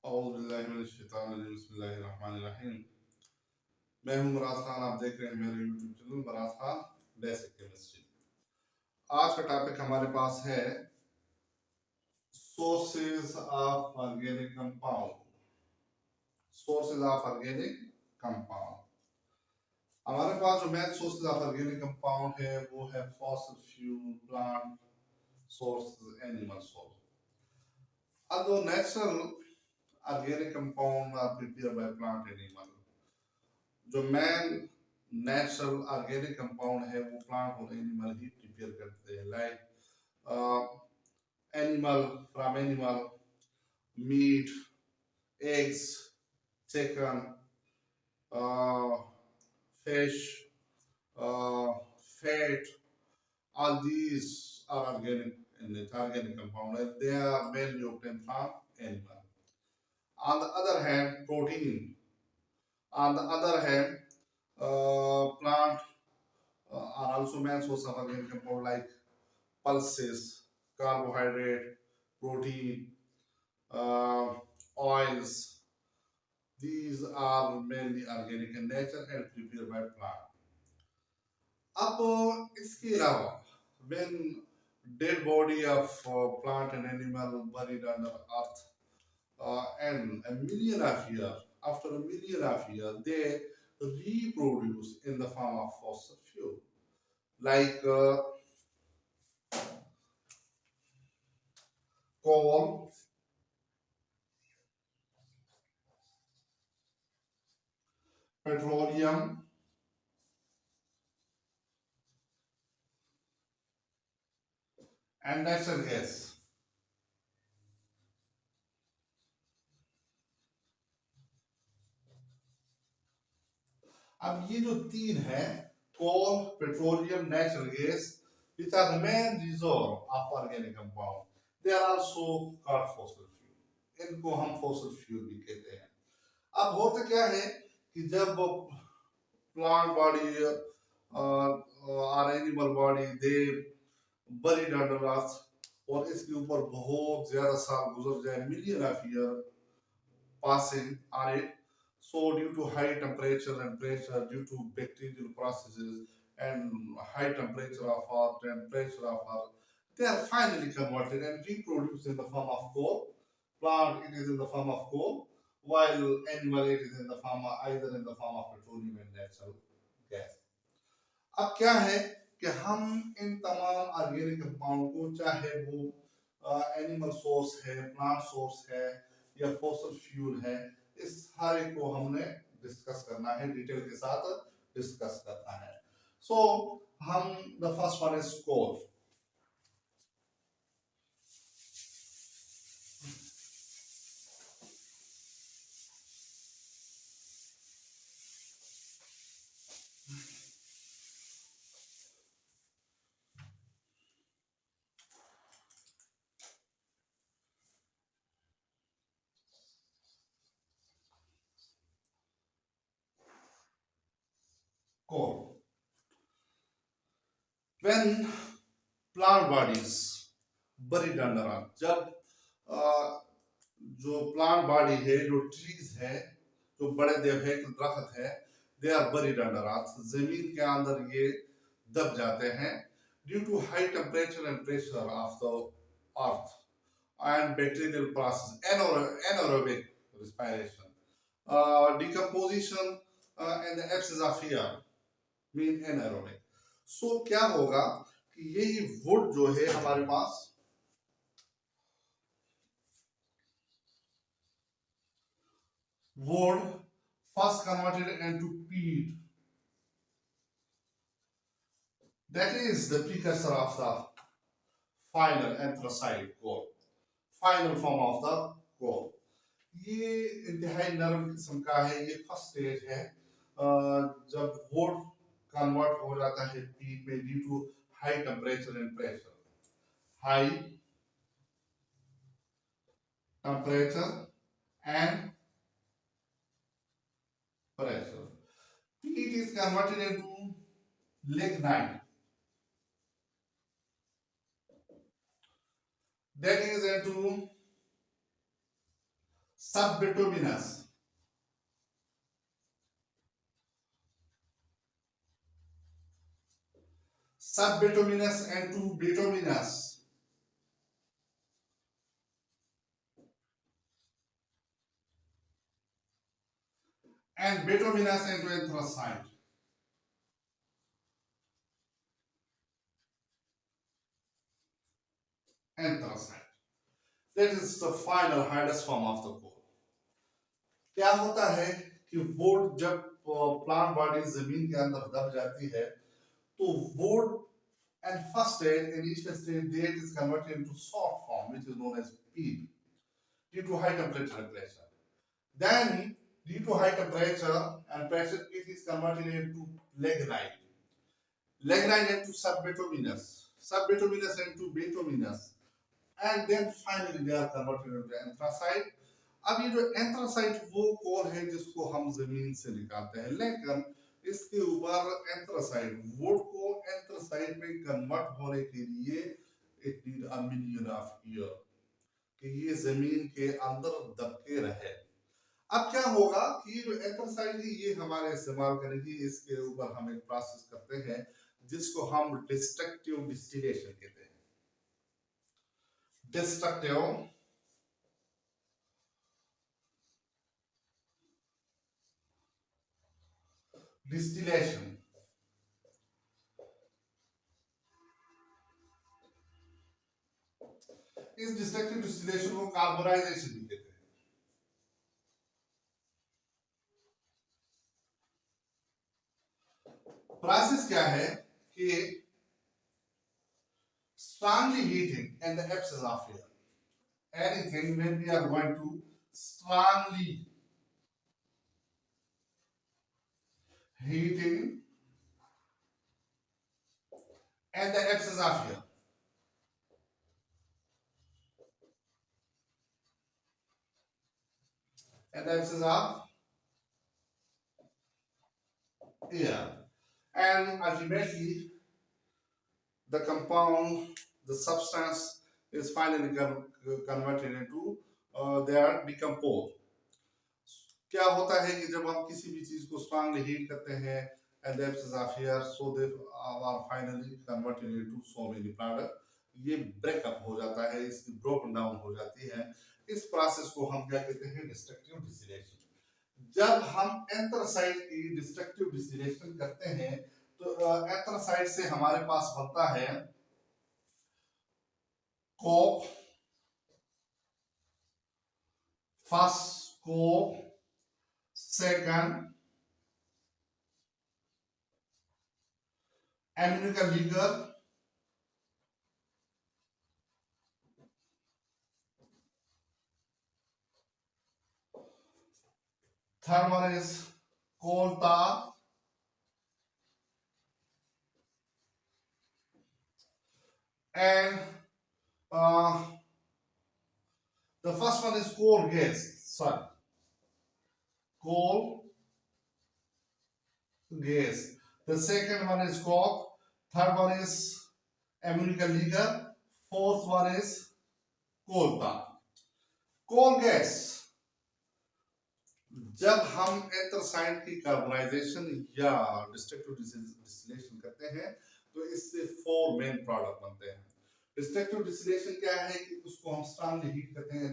बिस्मिल्लाहिर्रहमानिर्रहीम। मैं हूं मुराद खान। आप देख रहे हैं मेरे यूट्यूब चैनल मुराद खान बेसिक केमिस्ट्री। आज का टॉपिक हमारे पास है sources of organic compound. Sources of organic compound. हमारे पास जो main sources of organic compound है वो है fossil fuel, plant sources, animal source. although natural organic compound are prepared by plant animal, जो मेन नेचुरल ऑर्गेनिक कंपाउंड है वो plant और animal ही prepare करते हैं। Like animal, from animal meet, eggs, chicken, fish, fat, all these are organic in nature, organic compound, and they are mainly obtained from animal. On the other hand, protein. On the other hand, plant are also main source of organic compound like pulses, carbohydrate, protein, uh, oils. These are mainly organic in nature and prepared by plant. अब इसके अलावा when dead body of plant and animal buried under earth and a million of years, after a million of years, they reproduce in the form of fossil fuel like coal, petroleum, and natural gas. अब ये जो तीन है, coal, petroleum, natural gas, which are the main reserve of organic compound, they are also called fossil fuel. इनको हम fossil fuel भी कहते हैं। अब होता क्या है कि जब plant body और animal body they buried under earth और इसके ऊपर बहुत ज्यादा साल गुजर जाए, million of year passing on it. So due to high temperature and pressure, due to bacterial processes and high temperature of earth and pressure of earth, they are finally converted and reproduced in the form of coal. Plant it is in the form of coal, while animal it is in the form of, either in the form of petroleum and natural gas. अब क्या है कि हम इन तमाम organic compound को, चाहे वो animal source है, प्लांट सोर्स है या फॉसिल फ्यूल है, इस हर एक को हमने डिस्कस करना है, डिटेल के साथ डिस्कस करना है। सो हम the first one is coal. Coal, when plant bodies buried under earth, जब जो प्लांट बॉडी है, जो ट्रीज है, जो बड़े देवदार दरख्त है, they are buried under earth, जमीन के अंदर ये दब जाते हैं due to high temperature and pressure of the earth and bacterial process, anaerobic respiration, decomposition, and the absence of air mean anaerobic. So क्या होगा कि यही वुड जो है हमारे पास, wood first converted into peat, that is the precursor of the final anthracite coal, final form of the coal. ये इंतहाई नरम किस्म का है, ये फर्स्ट स्टेज है जब वुड कन्वर्ट हो जाता है पीट में due to high temperature and pressure, high temperature and pressure. Peat is converted into lignite, that is into subbituminous, subbituminous and to bituminous, and bituminous and to anthracite. Anthracite. That is the final highest form of the coal. क्या होता है कि would जब plant body जमीन के अंदर दब जाती है तो would and first stage initial stage that is converted into soft form which is known as peat due to high temperature and pressure. Then due to high temperature and pressure it is converted into lignite. Lignite into subbituminous, subbituminous into bituminous, and then finally they are converted into anthracite. अब ये जो anthracite वो कोल है जिसको हम जमीन से निकालते हैं, लेकिन इसके ऊपर एंथ्रासाइट वुड को एंथ्रासाइट में कन्वर्ट होने के लिए it need a million of year कि ये जमीन के अंदर दबके रहे। अब क्या होगा कि ये जो एंथ्रासाइट है ये हमारे इस्तेमाल करेंगे, इसके ऊपर हम एक प्रोसेस करते हैं जिसको हम डिस्ट्रक्टिव डिस्टिलेशन कहते हैं। डिस्ट्रक्टिव डिस्टिलेशन, इस डिस्ट्रक्टिव डिस्टिलेशन को कार्बोनाइजेशन भी कहते हैं। प्रोसेस क्या है कि strongly heating in the absence of air, anything when we are going to strongly heating in the absence of air, in the absence of air, and ultimately the compound, the substance is finally converted into they are decomposed. क्या होता है कि जब हम किसी भी चीज को स्ट्रांगली हीट करते हैं and the absence of air so they are finally converted into so many product, ये ब्रेकअप हो जाता है, इसकी ब्रोकन डाउन हो जाती है। इस प्रोसेस को हम क्या कहते हैं? Destructive distillation. जब हम एंथ्रासाइट की डिस्ट्रक्टिव डिस्टिलेशन करते हैं तो एंथ्रासाइट से हमारे पास बनता है Coke, first Coke, second amino लीगर, third one is coal tar, and uh, the first one is coal gas. Sorry, coal gas. The second one is coke. Third one is ammonium liquor. Fourth one is coal tar. Coal gas. जब हम anthracite की carbonisation या destructive distillation करते हैं तो इससे four main product बनते हैं। डिस्ट्रक्टिव डिस्टिलेशन क्या है कि उसको हम स्ट्रांगली हीट करते हैं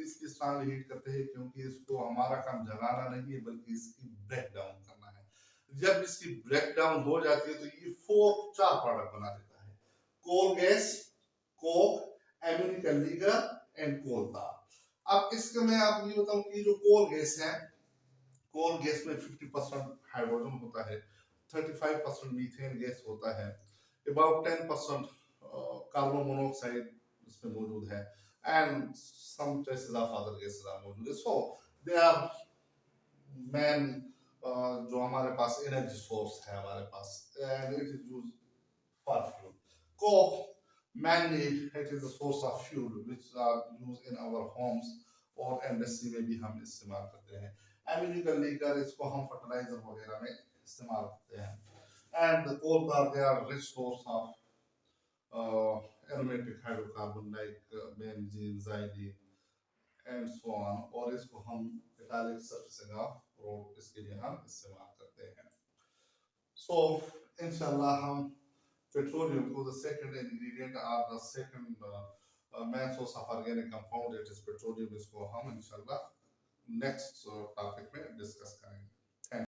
इसकी स्ट्रांगली हीट करते हैं क्योंकि इसको हमारा काम जलाना नहीं है बल्कि इसकी ब्रेक डाउन करना है। जब इसकी ब्रेक डाउन हो जाती है तो ये चार प्रोडक्ट बना देता है, coal gas, coke, ammoniacal liquor and coal tar। अब इसके मैं आपको ये बताऊं कि जो कोल गैस है, कोल गैस में 50% हाइड्रोजन होता है, 35% मीथेन गैस होता है, about 10% कार्बन मोनोऑक्साइड इसमें मौजूद है, and some traces of other gases are मौजूद है। So they are main जो हमारे पास एनर्जी सोर्स है हमारे पास, and it is used for fuel. Coke mainly it is a source of fuel which are used in our homes और industry में भी हम इस्तेमाल करते हैं। एम्यूनिक लीकर इसको हम फर्टिलाइजर वगैरह में इस्तेमाल करते हैं। And the coal tar they are rich source of aromatic hydrocarbon like benzene, xylene, and so on, और इसको हम मेटालिक सर्फेसिंग ऑफ रोड इसके लिए हम इस्तेमाल करते हैं. सो इंशाल्लाह हम petroleum को the second ingredient or the second main source of organic compound, it is petroleum, इसको हम इंशाल्लाह नेक्स्ट टॉपिक में डिस्कस करेंगे.